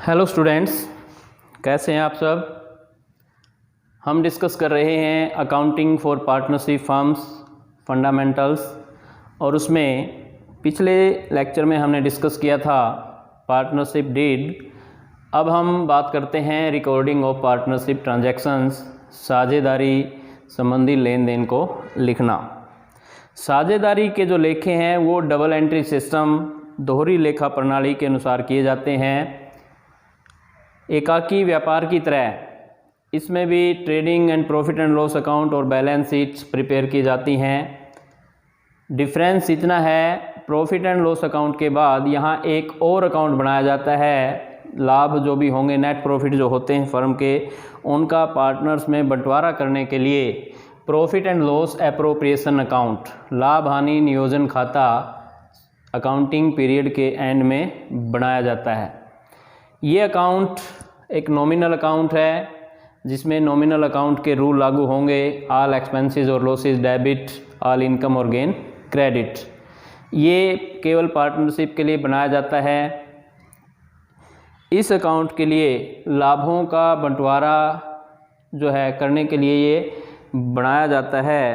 Hello students, कैसे हैं आप सब। हम डिस्कस कर रहे हैं accounting for partnership firms fundamentals, और उसमें पिछले लेक्चर में हमने डिस्कस किया था पार्टनरशिप डीड। अब हम बात करते हैं रिकॉर्डिंग ऑफ पार्टनरशिप ट्रांजैक्शंस, साझेदारी संबंधी लेन देन को लिखना। साझेदारी के जो लेखे हैं वो डबल एंट्री सिस्टम, दोहरी लेखा प्रणाली के अनुसार किए जाते हैं। एकाकी व्यापार की तरह इसमें भी trading and profit and loss account और बैलेंस शीट्स प्रिपेयर की जाती हैं। डिफरेंस इतना है, प्रॉफिट एंड लॉस अकाउंट के बाद यहाँ एक और अकाउंट बनाया जाता है। लाभ जो भी होंगे, नेट प्रॉफिट जो होते हैं फर्म के, उनका पार्टनर्स में बंटवारा करने के लिए profit and loss appropriation account, लाभ हानि नियोजन खाता, अकाउंटिंग पीरियड के एंड में बनाया जाता है। ये अकाउंट एक नॉमिनल अकाउंट है जिसमें नॉमिनल अकाउंट के रूल लागू होंगे। ऑल एक्सपेंसेस और लॉसेस डेबिट, ऑल इनकम और गेन क्रेडिट। ये केवल पार्टनरशिप के लिए बनाया जाता है। इस अकाउंट के लिए लाभों का बंटवारा जो है करने के लिए ये बनाया जाता है।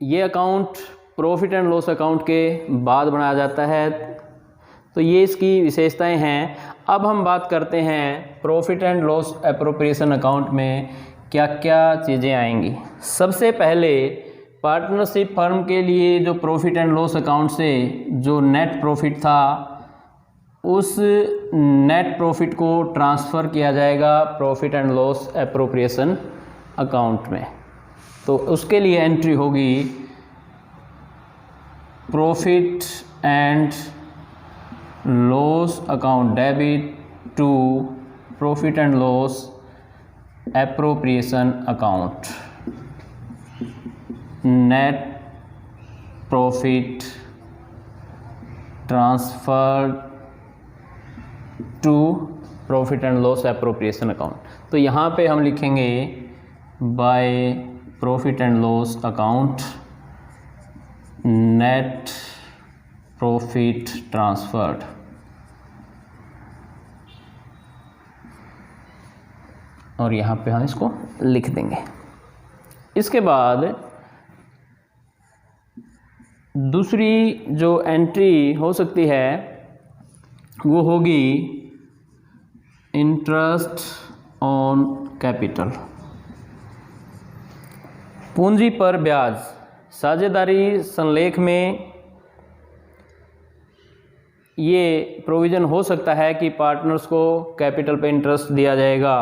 ये account profit and loss account के बाद बनाया जाता है। तो ये इसकी विशेषताएं हैं। अब हम बात करते हैं profit and loss appropriation account में क्या क्या चीज़ें आएंगी। सबसे पहले पार्टनरशिप फर्म के लिए जो प्रॉफिट एंड लॉस अकाउंट से जो नेट प्रॉफिट था, उस नेट प्रॉफिट को ट्रांसफ़र किया जाएगा profit and loss appropriation account में। तो उसके लिए एंट्री होगी profit and loss account debit to profit and loss appropriation account. Net profit transfer to profit and loss appropriation account. तो यहाँ पे हम लिखेंगे by profit and loss account net profit transferred. और यहाँ पे हम इसको लिख देंगे। इसके बाद दूसरी जो एंट्री हो सकती है वो होगी इंटरेस्ट ऑन कैपिटल, पूंजी पर ब्याज। साझेदारी संलेख में ये प्रोविज़न हो सकता है कि पार्टनर्स को कैपिटल पे इंटरेस्ट दिया जाएगा।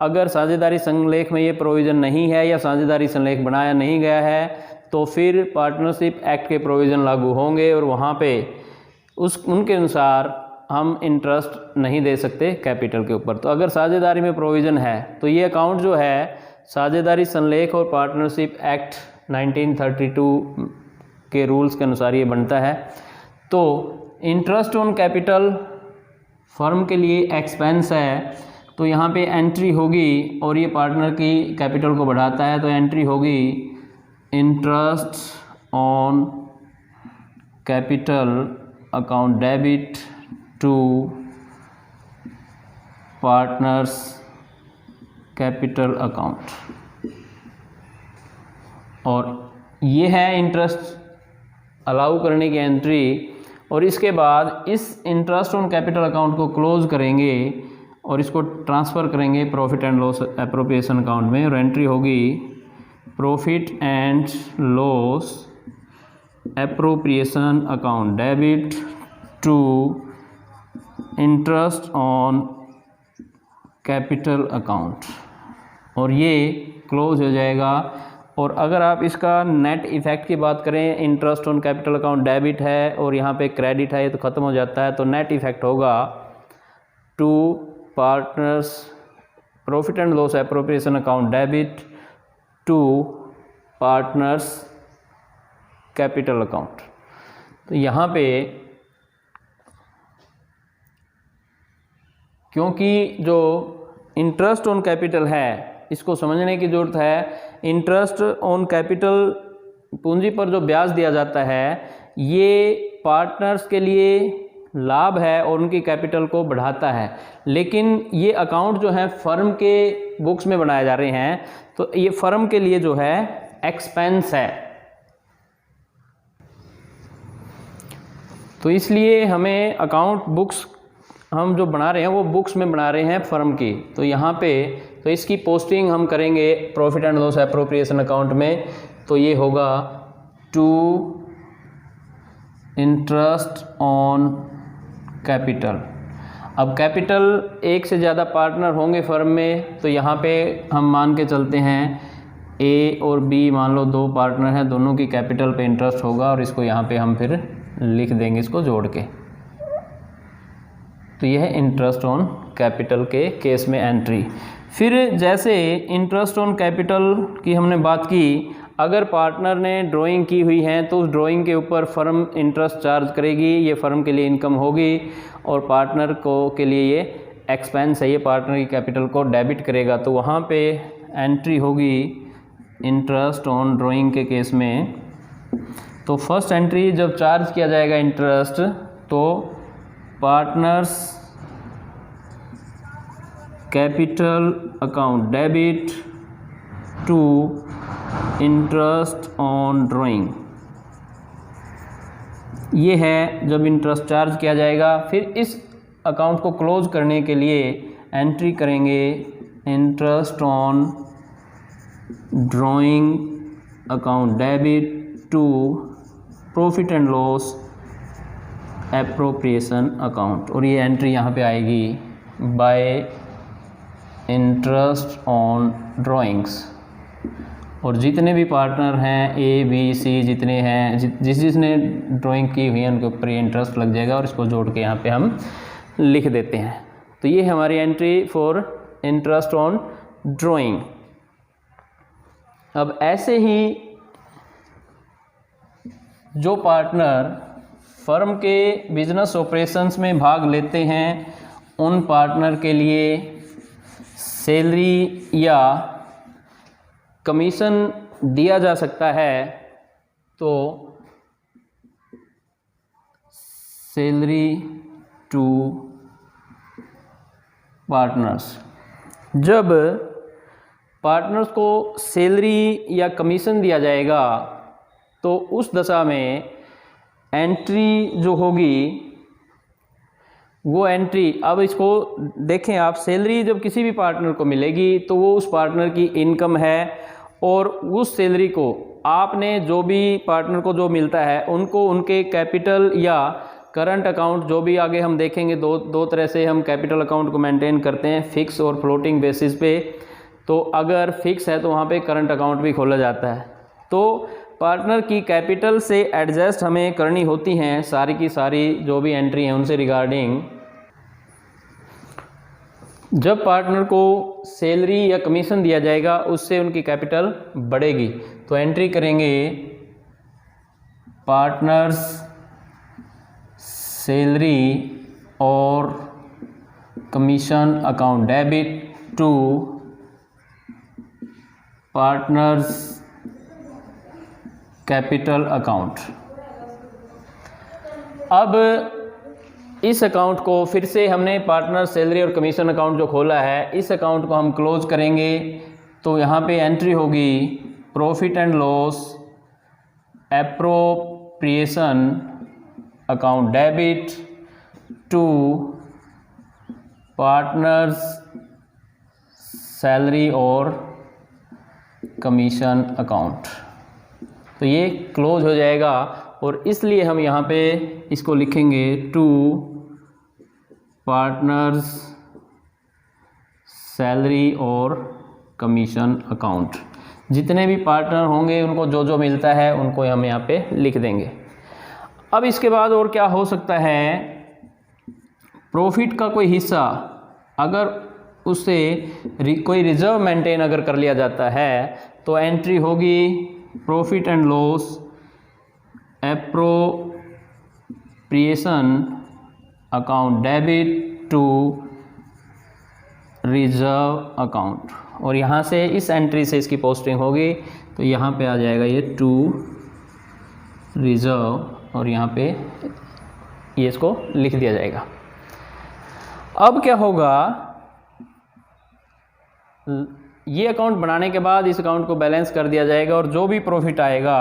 अगर साझेदारी संलेख में ये प्रोविज़न नहीं है या साझेदारी संलेख बनाया नहीं गया है तो फिर पार्टनरशिप एक्ट के प्रोविज़न लागू होंगे और वहाँ पे उनके अनुसार हम इंटरेस्ट नहीं दे सकते कैपिटल के ऊपर। तो अगर साझेदारी में प्रोविज़न है तो ये अकाउंट जो है साझेदारी संलेख और पार्टनरशिप एक्ट 1932 के रूल्स के अनुसार ये बनता है। तो इंटरेस्ट ऑन कैपिटल फर्म के लिए एक्सपेंस है, तो यहाँ पे एंट्री होगी और ये पार्टनर की कैपिटल को बढ़ाता है, तो एंट्री होगी interest on capital account debit to partners capital account. और ये है इंटरेस्ट अलाउ करने की एंट्री। और इसके बाद इस इंटरेस्ट ऑन कैपिटल अकाउंट को क्लोज करेंगे और इसको ट्रांसफ़र करेंगे profit and loss appropriation account में। और एंट्री होगी profit and loss appropriation account debit to interest on capital account, और ये क्लोज हो जाएगा। और अगर आप इसका नेट इफ़ेक्ट की बात करें, interest on capital account debit है और यहाँ पे क्रेडिट है, ये तो ख़त्म हो जाता है। तो नेट इफ़ेक्ट होगा to partners profit and loss appropriation account debit to partners capital account. तो यहाँ पे क्योंकि जो इंटरेस्ट ऑन कैपिटल है इसको समझने की ज़रूरत है। इंटरेस्ट ऑन कैपिटल पूंजी पर जो ब्याज दिया जाता है ये पार्टनर्स के लिए लाभ है और उनकी कैपिटल को बढ़ाता है। लेकिन ये अकाउंट जो है फर्म के बुक्स में बनाए जा रहे हैं, तो ये फर्म के लिए जो है एक्सपेंस है। तो इसलिए हमें अकाउंट बुक्स हम जो बना रहे हैं वो बुक्स में बना रहे हैं फर्म की। तो यहाँ पे तो इसकी पोस्टिंग हम करेंगे profit and loss appropriation account में। तो ये होगा टू इंटरेस्ट ऑन कैपिटल। अब कैपिटल एक से ज़्यादा पार्टनर होंगे फर्म में, तो यहाँ पे हम मान के चलते हैं ए और बी, मान लो दो पार्टनर हैं, दोनों की कैपिटल पे इंटरेस्ट होगा और इसको यहाँ पे हम फिर लिख देंगे इसको जोड़ के। तो यह है इंटरेस्ट ऑन कैपिटल के केस में एंट्री। फिर जैसे इंटरेस्ट ऑन कैपिटल की हमने बात की, अगर पार्टनर ने ड्राइंग की हुई है तो उस ड्राइंग के ऊपर फर्म इंटरेस्ट चार्ज करेगी, ये फर्म के लिए इनकम होगी और पार्टनर को के लिए ये एक्सपेंस है, ये पार्टनर की कैपिटल को डेबिट करेगा। तो वहाँ पे एंट्री होगी इंटरेस्ट ऑन ड्राइंग के केस में। तो फर्स्ट एंट्री जब चार्ज किया जाएगा इंटरेस्ट, तो partners capital account debit to interest on drawing, ये है जब इंटरेस्ट चार्ज किया जाएगा। फिर इस अकाउंट को क्लोज करने के लिए एंट्री करेंगे interest on drawing account debit to profit and loss appropriation account, और ये एंट्री यहाँ पे आएगी बाय इंटरेस्ट ऑन ड्राइंग्स। और जितने भी पार्टनर हैं ए बी सी जितने हैं, जिसने ड्राइंग की हुई है उनके ऊपर ये इंटरेस्ट लग जाएगा और इसको जोड़ के यहाँ पे हम लिख देते हैं। तो ये हमारी entry for interest on drawing. अब ऐसे ही जो पार्टनर फर्म के बिजनेस ऑपरेशंस में भाग लेते हैं, उन पार्टनर के लिए सैलरी या कमीशन दिया जा सकता है। तो सैलरी टू पार्टनर्स, जब पार्टनर्स को सैलरी या कमीशन दिया जाएगा तो उस दशा में एंट्री जो होगी वो एंट्री, अब इसको देखें आप, सैलरी जब किसी भी पार्टनर को मिलेगी तो वो उस पार्टनर की इनकम है, और उस सैलरी को आपने जो भी पार्टनर को जो मिलता है उनको उनके कैपिटल या करंट अकाउंट, जो भी आगे हम देखेंगे दो तरह से हम कैपिटल अकाउंट को मेंटेन करते हैं, फिक्स और फ्लोटिंग बेसिस पे। तो अगर फिक्स है तो वहाँ पे करंट अकाउंट भी खोला जाता है। तो पार्टनर की कैपिटल से एडजस्ट हमें करनी होती हैं सारी की सारी जो भी एंट्री हैं उनसे रिगार्डिंग। जब पार्टनर को सैलरी या कमीशन दिया जाएगा उससे उनकी कैपिटल बढ़ेगी। तो एंट्री करेंगे पार्टनर्स सैलरी और commission account debit to partners capital account. अब इस अकाउंट को फिर से हमने पार्टनर सैलरी और कमीशन अकाउंट जो खोला है, इस अकाउंट को हम क्लोज करेंगे। तो यहाँ पे एंट्री होगी profit and loss appropriation account debit to partners salary और कमीशन अकाउंट। तो ये क्लोज हो जाएगा, और इसलिए हम यहाँ पे इसको लिखेंगे टू पार्टनर्स सैलरी और कमीशन अकाउंट। जितने भी पार्टनर होंगे उनको जो जो मिलता है उनको हम यहाँ पे लिख देंगे। अब इसके बाद और क्या हो सकता है, प्रॉफिट का कोई हिस्सा अगर उससे कोई रिजर्व मेंटेन अगर कर लिया जाता है तो एंट्री होगी profit and loss appropriation account debit to reserve account, और यहाँ से इस एंट्री से इसकी पोस्टिंग होगी। तो यहाँ पे आ जाएगा ये टू रिजर्व, और यहाँ पे ये इसको लिख दिया जाएगा। अब क्या होगा, ये अकाउंट बनाने के बाद इस अकाउंट को बैलेंस कर दिया जाएगा और जो भी प्रॉफिट आएगा,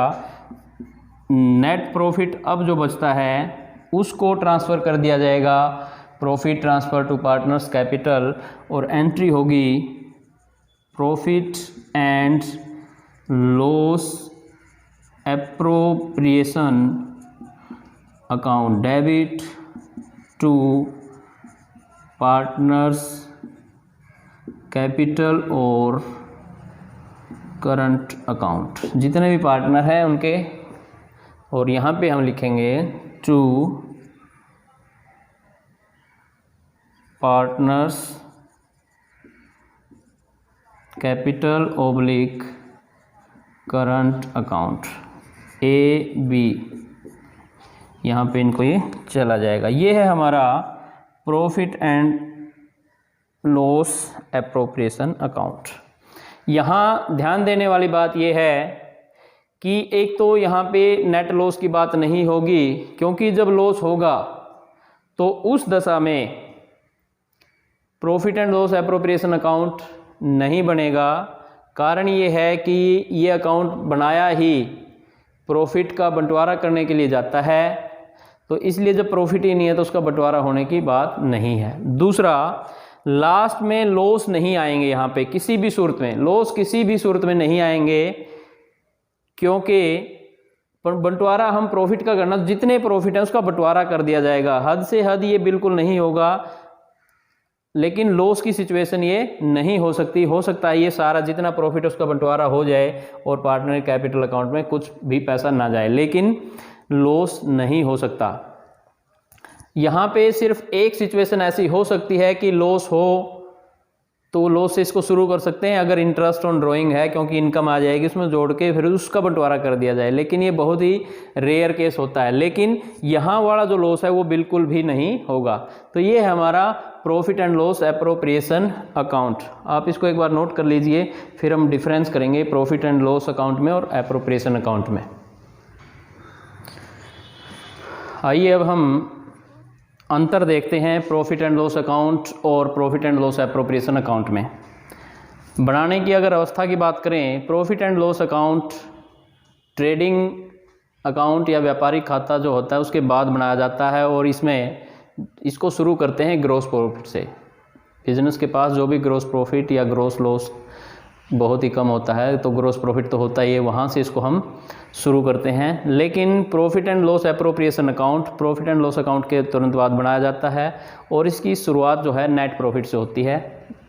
नेट प्रॉफिट अब जो बचता है उसको ट्रांसफ़र कर दिया जाएगा profit transfer to partners capital, और एंट्री होगी profit and loss appropriation account, debit to partners capital और करंट अकाउंट, जितने भी पार्टनर हैं उनके, और यहाँ पे हम लिखेंगे to partners capital oblique current account, A B, यहाँ पे इनको ये चला जाएगा। ये है हमारा profit and loss appropriation account. यहाँ ध्यान देने वाली बात ये है कि एक तो यहाँ पे नेट लॉस की बात नहीं होगी, क्योंकि जब लॉस होगा तो उस दशा में profit and loss appropriation account नहीं बनेगा। कारण ये है कि ये अकाउंट बनाया ही प्रॉफिट का बंटवारा करने के लिए जाता है, तो इसलिए जब प्रॉफिट ही नहीं है तो उसका बंटवारा होने की बात नहीं है। दूसरा, लास्ट में लॉस नहीं आएंगे, यहाँ पे किसी भी सूरत में लॉस किसी भी सूरत में नहीं आएंगे, क्योंकि बंटवारा हम प्रॉफिट का करना, जितने प्रॉफिट है उसका बंटवारा कर दिया जाएगा। हद से हद ये बिल्कुल नहीं होगा, लेकिन लॉस की सिचुएशन ये नहीं हो सकती। हो सकता है ये सारा जितना प्रॉफिट उसका बंटवारा हो जाए और पार्टनर कैपिटल अकाउंट में कुछ भी पैसा ना जाए, लेकिन लॉस नहीं हो सकता। यहाँ पे सिर्फ एक सिचुएशन ऐसी हो सकती है कि लॉस हो, तो लॉस से इसको शुरू कर सकते हैं अगर इंटरेस्ट ऑन ड्राइंग है, क्योंकि इनकम आ जाएगी उसमें जोड़ के फिर उसका बंटवारा कर दिया जाए, लेकिन ये बहुत ही रेयर केस होता है। लेकिन यहाँ वाला जो लॉस है वो बिल्कुल भी नहीं होगा। तो ये है हमारा profit and loss appropriation account. आप इसको एक बार नोट कर लीजिए, फिर हम डिफरेंस करेंगे प्रॉफिट एंड लॉस अकाउंट में और एप्रोप्रिएशन अकाउंट में। आइए अब हम अंतर देखते हैं प्रॉफिट एंड लॉस अकाउंट और profit and loss appropriation account में। बनाने की अगर अवस्था की बात करें, profit and loss account trading account या व्यापारिक खाता जो होता है उसके बाद बनाया जाता है, और इसको शुरू करते हैं ग्रॉस प्रॉफिट से। बिजनेस के पास जो भी ग्रॉस प्रॉफिट या ग्रॉस लॉस बहुत ही कम होता है, तो ग्रॉस प्रॉफिट तो होता ही है, वहाँ से इसको हम शुरू करते हैं। लेकिन profit and loss appropriation account profit and loss account के तुरंत बाद बनाया जाता है, और इसकी शुरुआत जो है नेट प्रॉफिट से होती है।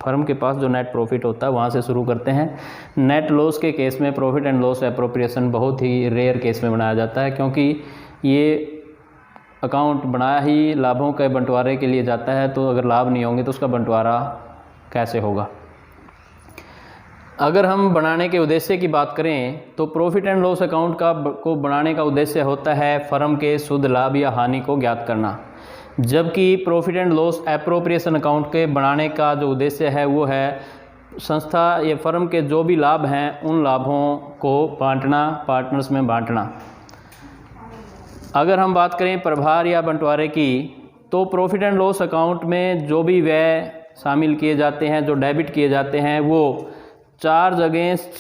फर्म के पास जो नेट प्रॉफिट होता है वहाँ से शुरू करते हैं। नेट लॉस के केस में प्रॉफिट एंड लॉस एप्रोप्रिएशन बहुत ही रेयर केस में बनाया जाता है, क्योंकि ये अकाउंट बनाया ही लाभों के बंटवारे के लिए जाता है, तो अगर लाभ नहीं होंगे तो उसका बंटवारा कैसे होगा। अगर हम बनाने के उद्देश्य की बात करें तो प्रॉफिट एंड लॉस अकाउंट को बनाने का उद्देश्य होता है फर्म के शुद्ध लाभ या हानि को ज्ञात करना, जबकि profit and loss appropriation account के बनाने का जो उद्देश्य है वो है संस्था या फर्म के जो भी लाभ हैं उन लाभों को बांटना, पार्टनर्स में बांटना। अगर हम बात करें प्रभार या बंटवारे की, तो प्रॉफिट एंड लॉस अकाउंट में जो भी व्यय शामिल किए जाते हैं, जो डेबिट किए जाते हैं, वो चार्ज अगेंस्ट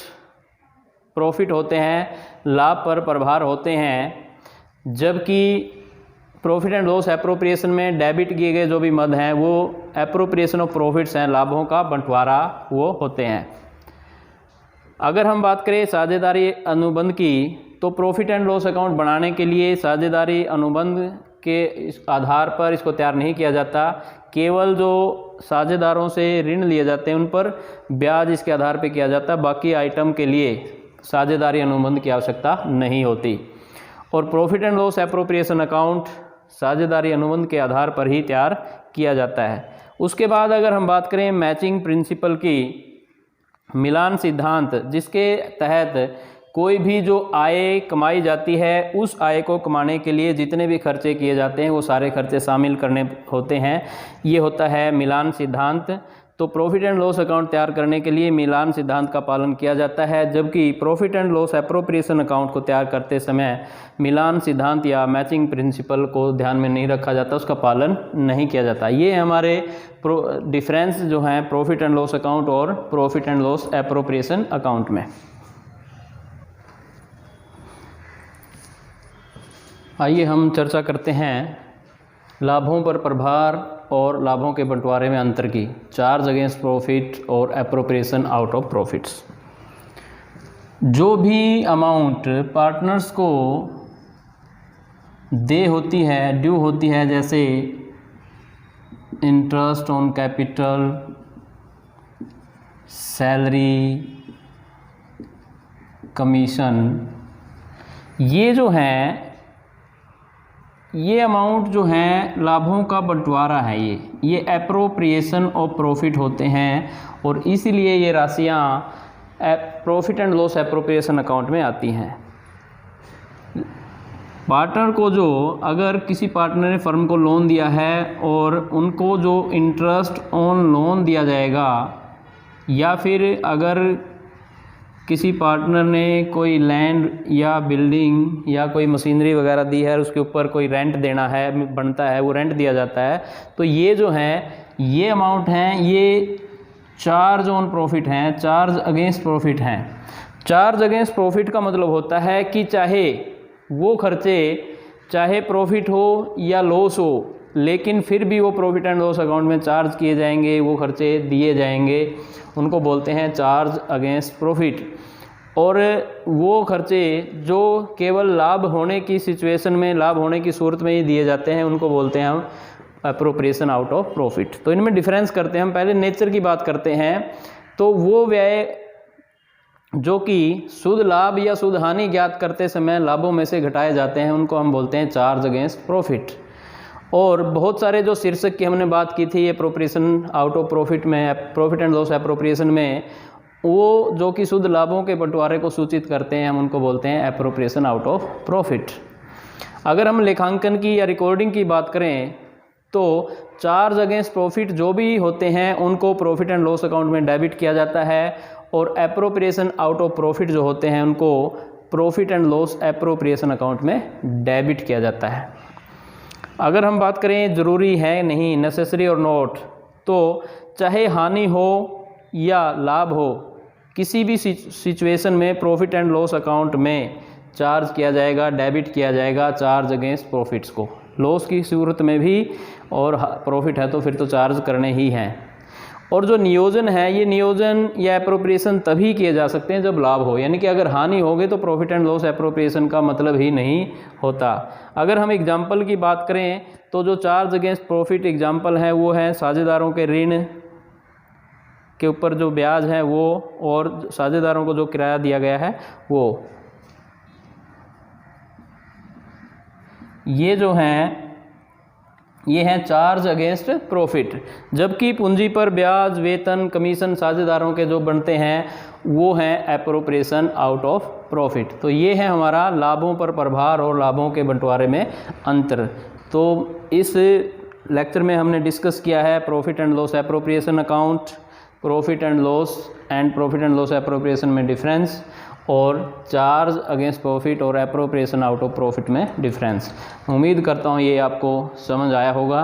प्रॉफिट होते हैं, लाभ पर प्रभार होते हैं। जबकि प्रॉफिट एंड लॉस एप्रोप्रिएशन में डेबिट किए गए जो भी मद हैं वो एप्रोप्रिएशन ऑफ प्रॉफिट्स हैं, लाभों का बंटवारा वो होते हैं। अगर हम बात करें साझेदारी अनुबंध की, तो प्रॉफिट एंड लॉस अकाउंट बनाने के लिए साझेदारी अनुबंध के आधार पर इसको तैयार नहीं किया जाता। केवल जो साझेदारों से ऋण लिए जाते हैं उन पर ब्याज इसके आधार पर किया जाता है, बाकी आइटम के लिए साझेदारी अनुबंध की आवश्यकता नहीं होती। और profit and loss appropriation account साझेदारी अनुबंध के आधार पर ही तैयार किया जाता है। उसके बाद अगर हम बात करें मैचिंग प्रिंसिपल की, मिलान सिद्धांत, जिसके तहत कोई भी जो आय कमाई जाती है उस आय को कमाने के लिए जितने भी खर्चे किए जाते हैं वो सारे खर्चे शामिल करने होते हैं, ये होता है मिलान सिद्धांत। तो प्रॉफिट एंड लॉस अकाउंट तैयार करने के लिए मिलान सिद्धांत का पालन किया जाता है, जबकि profit and loss appropriation account को तैयार करते समय मिलान सिद्धांत या मैचिंग प्रिंसिपल को ध्यान में नहीं रखा जाता, उसका पालन नहीं किया जाता। ये हमारे डिफरेंस जो हैं प्रॉफिट एंड लॉस अकाउंट और profit and loss appropriation account में। आइए हम चर्चा करते हैं लाभों पर प्रभार और लाभों के बंटवारे में अंतर की, चार्ज अगेंस्ट प्रॉफिट और एप्रोप्रिएशन आउट ऑफ प्रॉफिट्स। जो भी अमाउंट पार्टनर्स को दे होती है, ड्यू होती है, जैसे interest on capital, salary, commission, ये जो हैं ये अमाउंट जो हैं लाभों का बंटवारा है, ये एप्रोप्रिएशन ऑफ प्रॉफिट होते हैं और इसीलिए ये राशियाँ profit and loss appropriation account में आती हैं। पार्टनर को जो अगर किसी पार्टनर ने फर्म को लोन दिया है और उनको जो इंटरेस्ट ऑन लोन दिया जाएगा, या फिर अगर किसी पार्टनर ने कोई लैंड या बिल्डिंग या कोई मशीनरी वगैरह दी है और उसके ऊपर कोई रेंट देना है, बनता है, वो रेंट दिया जाता है, तो ये जो है ये अमाउंट हैं, ये चार्ज ऑन प्रॉफिट हैं, चार्ज अगेंस्ट प्रॉफिट हैं। चार्ज अगेंस्ट प्रॉफिट का मतलब होता है कि चाहे वो खर्चे चाहे प्रॉफिट हो या लॉस हो, लेकिन फिर भी वो प्रॉफिट एंड लॉस अकाउंट में चार्ज किए जाएंगे, वो खर्चे दिए जाएंगे, उनको बोलते हैं चार्ज अगेंस्ट प्रॉफिट। और वो खर्चे जो केवल लाभ होने की सिचुएशन में, लाभ होने की सूरत में ही दिए जाते हैं, उनको बोलते हैं हम एप्रोप्रिएशन आउट ऑफ प्रॉफिट। तो इनमें डिफरेंस करते हैं। हम पहले नेचर की बात करते हैं। तो वो व्यय जो कि शुद्ध लाभ या शुद्ध हानि ज्ञात करते समय लाभों में से घटाए जाते हैं, उनको हम बोलते हैं चार्ज अगेंस्ट प्रॉफिट। और बहुत सारे जो शीर्षक की हमने बात की थी एप्रोप्रिएशन आउट ऑफ प्रॉफिट में, प्रॉफिट एंड लॉस एप्रोप्रिएशन में, वो जो कि शुद्ध लाभों के बंटवारे को सूचित करते हैं, हम उनको बोलते हैं एप्रोप्रिएशन आउट ऑफ प्रॉफिट। अगर हम लेखांकन की या रिकॉर्डिंग की बात करें तो चार्ज अगेंस्ट प्रॉफिट जो भी होते हैं उनको प्रॉफिट एंड लॉस अकाउंट में डेबिट किया जाता है, और एप्रोप्रिएशन आउट ऑफ प्रॉफिट जो होते हैं उनको profit and loss appropriation account में डेबिट किया जाता है। अगर हम बात करें ज़रूरी है नहीं, नेसेसरी और नॉट, तो चाहे हानि हो या लाभ हो, किसी भी सिचुएशन में प्रॉफिट एंड लॉस अकाउंट में चार्ज किया जाएगा, डेबिट किया जाएगा चार्ज अगेंस्ट प्रॉफिट्स को। लॉस की सूरत में भी और प्रॉफिट है तो फिर तो चार्ज करने ही हैं। और जो नियोजन है, ये नियोजन या एप्रोप्रिएशन तभी किए जा सकते हैं जब लाभ हो, यानी कि अगर हानि होगी तो प्रॉफिट एंड लॉस एप्रोप्रिएशन का मतलब ही नहीं होता। अगर हम एग्जाम्पल की बात करें तो जो चार्ज अगेंस्ट प्रॉफिट एग्जाम्पल है वो है साझेदारों के ऋण के ऊपर जो ब्याज है वो, और साझेदारों को जो किराया दिया गया है वो, ये जो हैं ये हैं चार्ज अगेंस्ट प्रॉफिट। जबकि पूंजी पर ब्याज, वेतन, कमीशन साझेदारों के जो बनते हैं वो हैं एप्रोप्रिएशन आउट ऑफ प्रॉफिट। तो ये है हमारा लाभों पर प्रभार और लाभों के बंटवारे में अंतर। तो इस लेक्चर में हमने डिस्कस किया है profit and loss appropriation account, profit and profit and loss appropriation में डिफरेंस, और चार्ज अगेंस्ट प्रॉफिट और एप्रोप्रिएशन आउट ऑफ प्रॉफिट में डिफरेंस। उम्मीद करता हूँ ये आपको समझ आया होगा।